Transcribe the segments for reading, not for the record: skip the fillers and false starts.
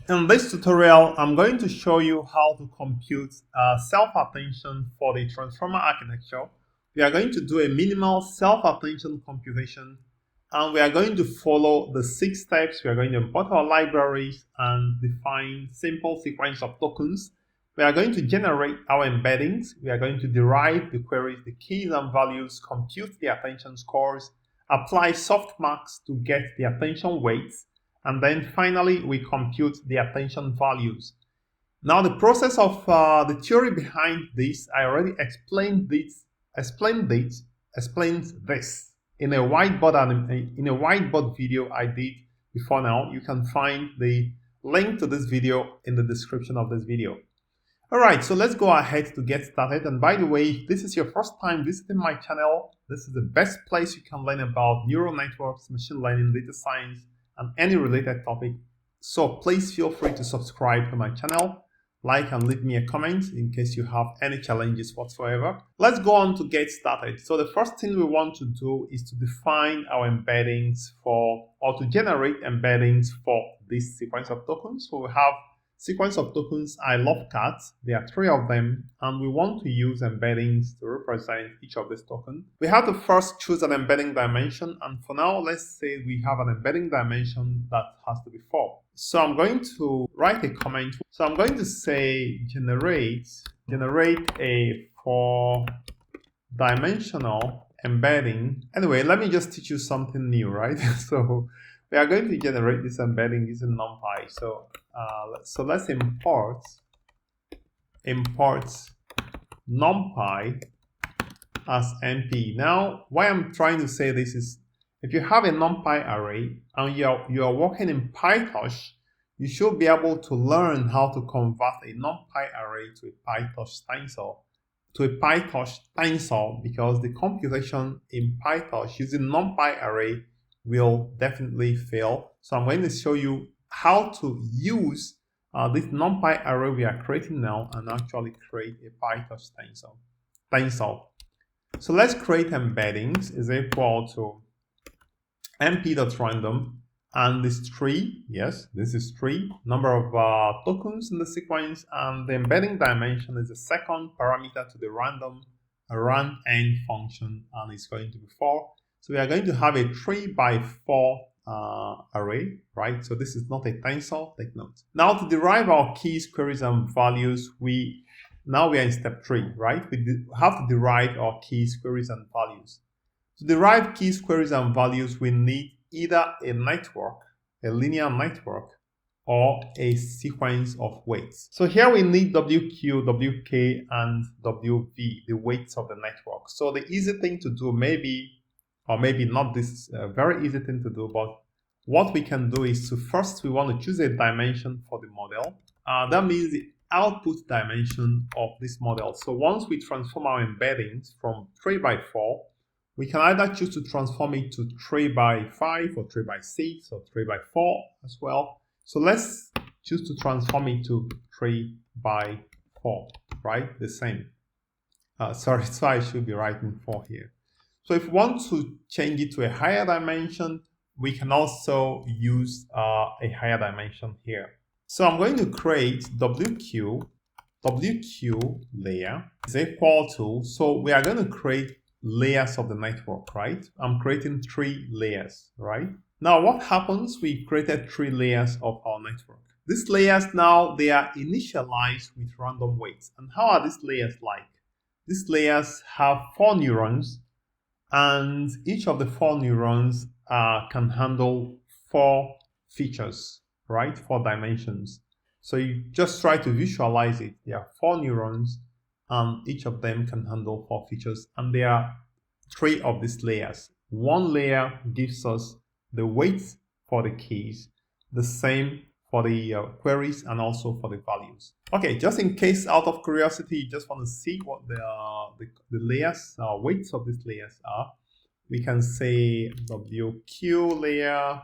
In this tutorial, I'm going to show you how to compute self-attention for the transformer architecture. We are going to do a minimal self-attention computation, and we are going to follow the 6 steps. We are going to import our libraries and define simple sequence of tokens. We are going to generate our embeddings. We are going to derive the queries, the keys and values, compute the attention scores, apply softmax to get the attention weights, and then finally we compute the attention values. Now the process of the theory behind this, I already explained this in a whiteboard video I did before now. You can find the link to this video in the description of this video. Alright, so let's go ahead to get started. And by the way, if this is your first time visiting my channel, this is the best place you can learn about neural networks, machine learning, data science, and any related topic. So please feel free to subscribe to my channel, like and leave me a comment in case you have any challenges whatsoever. Let's go on to get started. So the first thing we want to do is to define our embeddings or to generate embeddings for this sequence of tokens. So we have sequence of tokens I love cats. There are 3 of them, and we want to use embeddings to represent each of these tokens. We have to first choose an embedding dimension, and for now, let's say we have an embedding dimension that has to be 4. So I'm going to write a comment. So I'm going to say generate a 4-dimensional embedding. Anyway, let me just teach you something new, right? So we are going to generate this embedding using NumPy. So let's import NumPy as NP. Now, why I'm trying to say this is, if you have a NumPy array and you are working in PyTorch, you should be able to learn how to convert a NumPy array to a PyTorch tensor, because the computation in PyTorch using NumPy array will definitely fail. So I'm going to show you how to use this NumPy array we are creating now and actually create a PyTorch tensor. So let's create embeddings is equal to np.random, and this 3, yes, this is 3, number of tokens in the sequence, and the embedding dimension is the second parameter to the random rand function, and it's going to be 4. So we are going to have a 3 by 4 array, right? So this is not a tensor, take note. Now to derive our keys, queries, and values, now we are in step 3, right? We have to derive our keys, queries, and values. To derive keys, queries, and values, we need either a network, a linear network, or a sequence of weights. So here we need WQ, WK, and WV, the weights of the network. So the easy thing to do, maybe not this very easy thing to do, but what we can do is to first we want to choose a dimension for the model. That means the output dimension of this model. So once we transform our embeddings from 3 by 4, we can either choose to transform it to 3 by 5 or 3 by 6 or 3 by 4 as well. So let's choose to transform it to 3 by 4, right? The same. Sorry, so I should be writing 4 here. So if we want to change it to a higher dimension, we can also use a higher dimension here. So I'm going to create WQ layer is equal to, so we are going to create layers of the network, right? I'm creating 3 layers, right? Now what happens? We created 3 layers of our network. These layers now, they are initialized with random weights. And how are these layers like? These layers have 4 neurons, and each of the 4 neurons can handle 4 features, right? 4 dimensions. So you just try to visualize it. There are 4 neurons, and each of them can handle 4 features, and there are 3 of these layers. One layer gives us the weights for the keys, the same for the queries, and also for the values. Okay, just in case, out of curiosity, you just want to see what the layers, weights of these layers are, we can say WQ layer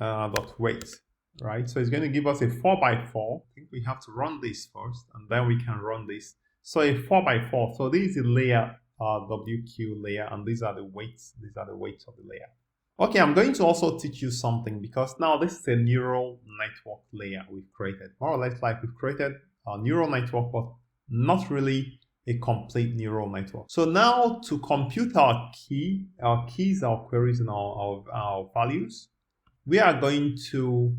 dot weight, right? So it's going to give us a 4 by 4. I think we have to run this first, and then we can run this. So a 4 by 4. So this is the layer WQ layer, and these are the weights. These are the weights of the layer. Okay, I'm going to also teach you something because now this is a neural network layer we've created. More or less like we've created a neural network, but not really a complete neural network. So now to compute our keys, our queries, and our values, we are going to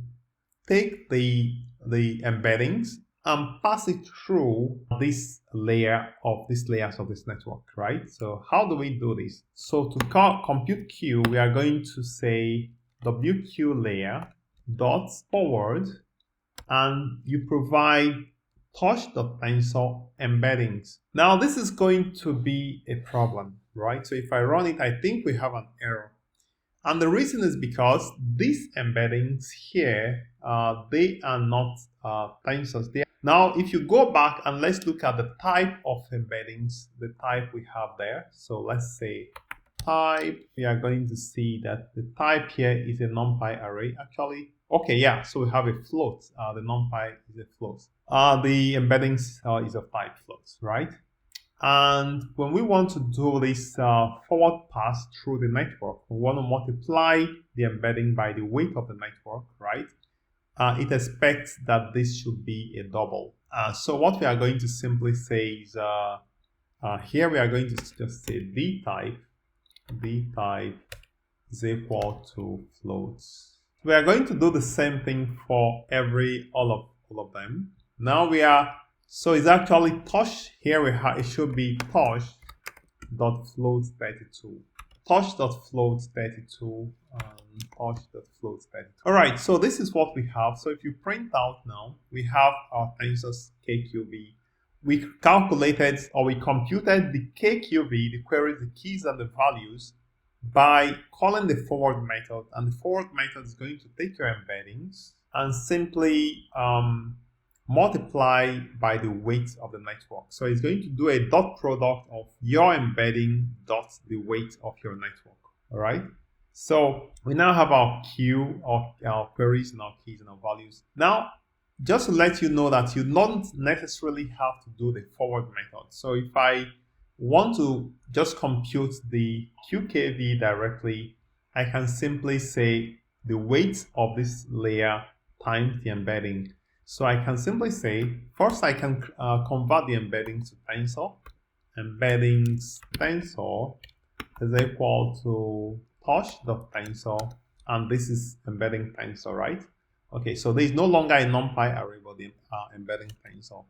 take the embeddings and pass it through this layers of this network, right? So how do we do this? So to compute Q, we are going to say WQ layer dot forward, and you provide torch.tensor embeddings. Now this is going to be a problem, right? So if I run it, I think we have an error. And the reason is because these embeddings here, they are not tensors. Now, if you go back and let's look at the type of embeddings, the type we have there. So let's say type, we are going to see that the type here is a NumPy array actually. Okay, yeah, so we have a float. The NumPy is a float. The embeddings is of type floats, right? And when we want to do this forward pass through the network, we want to multiply the embedding by the weight of the network, right? It expects that this should be a double. So what we are going to simply say is, here we are going to just say d type is equal to floats. We are going to do the same thing for all of them. Now we are, so it's actually torch. Here we have, it should be torch.float32. Torch.float32 and torch.float32. Alright, so this is what we have. So if you print out now, we have our tensors KQV. We calculated or we computed the KQV, the queries, the keys, and the values by calling the forward method. And the forward method is going to take your embeddings and simply multiply by the weight of the network. So it's going to do a dot product of your embedding dot the weight of your network. All right. So we now have our queue of our queries and our keys and our values. Now, just to let you know that you don't necessarily have to do the forward method. So if I want to just compute the QKV directly, I can simply say the weight of this layer times the embedding. So I can simply say, first I can convert the embedding to tensor. Embeddings tensor is equal to torch.tensor, and this is embedding tensor, right? Okay, so there is no longer a NumPy array, but the embedding tensor.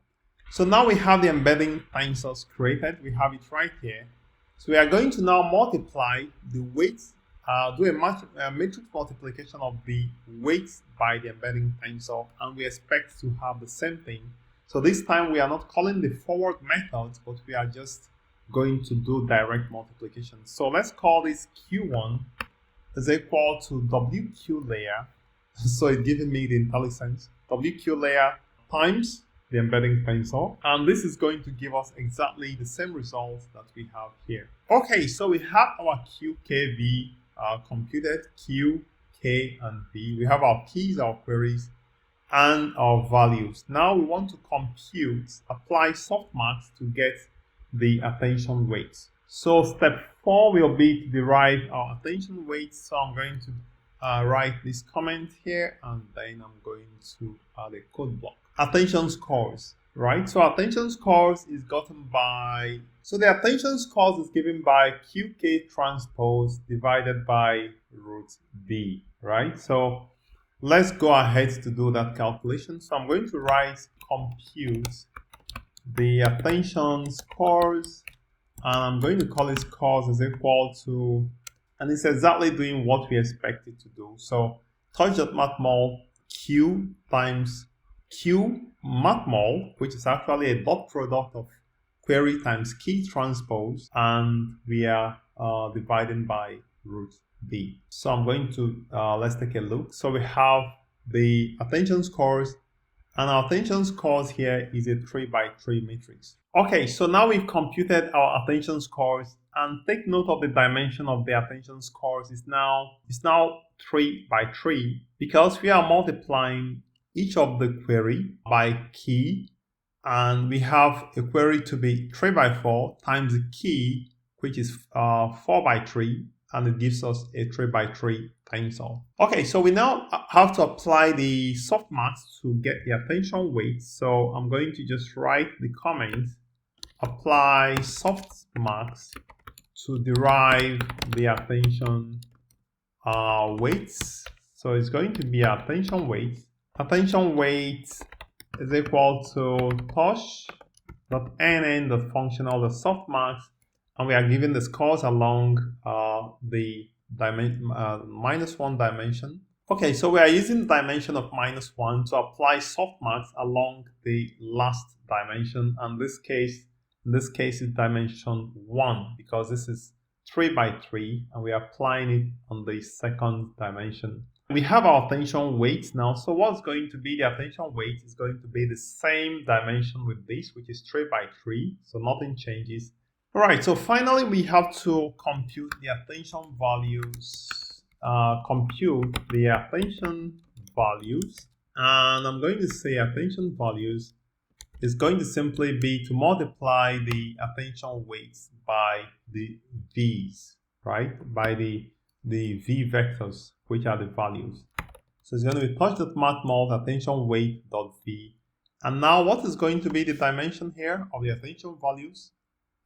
So now we have the embedding tensors created. We have it right here. So we are going to now multiply the weights, do a matrix multiplication of the weights by the embedding tensor, and we expect to have the same thing. So this time we are not calling the forward method, but we are just going to do direct multiplication. So let's call this Q1 is equal to WQ layer. So it's giving me the IntelliSense. WQ layer times the embedding tensor, and this is going to give us exactly the same results that we have here. Okay, so we have our QKV computed, Q, K, and V. We have our keys, our queries, and our values. Now we want to compute, apply softmax to get the attention weights. So step 4 will be to derive our attention weights. So I'm going to write this comment here, and then I'm going to add a code block. Attention scores, right? So attention scores is gotten by, so the attention scores is given by QK transpose divided by root D, right? So let's go ahead to do that calculation. So I'm going to write compute the attention scores, and I'm going to call it scores is equal to, and it's exactly doing what we expect it to do. So torch.matmul Q times Q matmul, which is actually a dot product of query times key transpose, and we are dividing by root B. So I'm going to, let's take a look. So we have the attention scores, and our attention scores here is a 3x3 matrix. Okay, so now we've computed our attention scores, and take note of the dimension of the attention scores is now 3x3 because we are multiplying each of the query by key, and we have a query to be 3x4 times the key, which is 4x3, and it gives us a 3x3 tensor. Okay, so we now have to apply the softmax to get the attention weight. So I'm going to just write the comment, apply softmax to derive the attention weights. So it's going to be attention weight. Attention weight is equal to torch.nn, the function of the softmax, and we are given the scores along the -1 dimension. Okay, so we are using the dimension of -1 to apply softmax along the last dimension, and in this case is dimension 1, because this is 3x3 and we are applying it on the second dimension. We have our attention weight now, so what's going to be the attention weight is going to be the same dimension with this, which is 3x3, so nothing changes. Alright, so finally we have to compute the attention values. And I'm going to say attention values is going to simply be to multiply the attention weights by the v's, right? By the v vectors, which are the values. So it's going to be torch.mathmult attention weight dot v. And now what is going to be the dimension here of the attention values?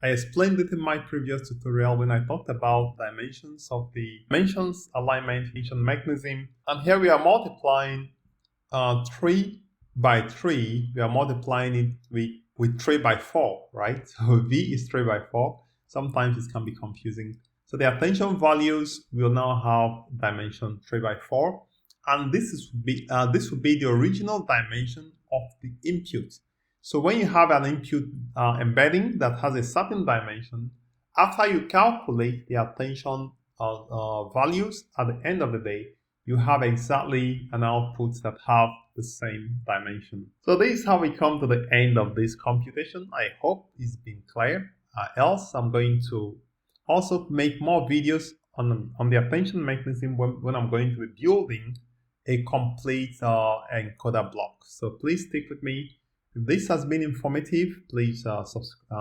I explained it in my previous tutorial when I talked about dimensions of the dimensions alignment mechanism. And here we are multiplying 3x3. We are multiplying it with 3x4, right? So v is 3x4. Sometimes it can be confusing. So the attention values will now have dimension 3x4, and this would be the original dimension of the input. So when you have an input embedding that has a certain dimension, after you calculate the attention values at the end of the day, you have exactly an output that have the same dimension. So this is how we come to the end of this computation. I hope it's been clear. Else I'm going to also make more videos on the attention mechanism when I'm going to be building a complete encoder block. So please stick with me. If this has been informative, please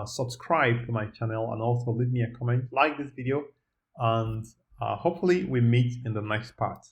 subscribe to my channel and also leave me a comment, like this video, and hopefully we meet in the next part.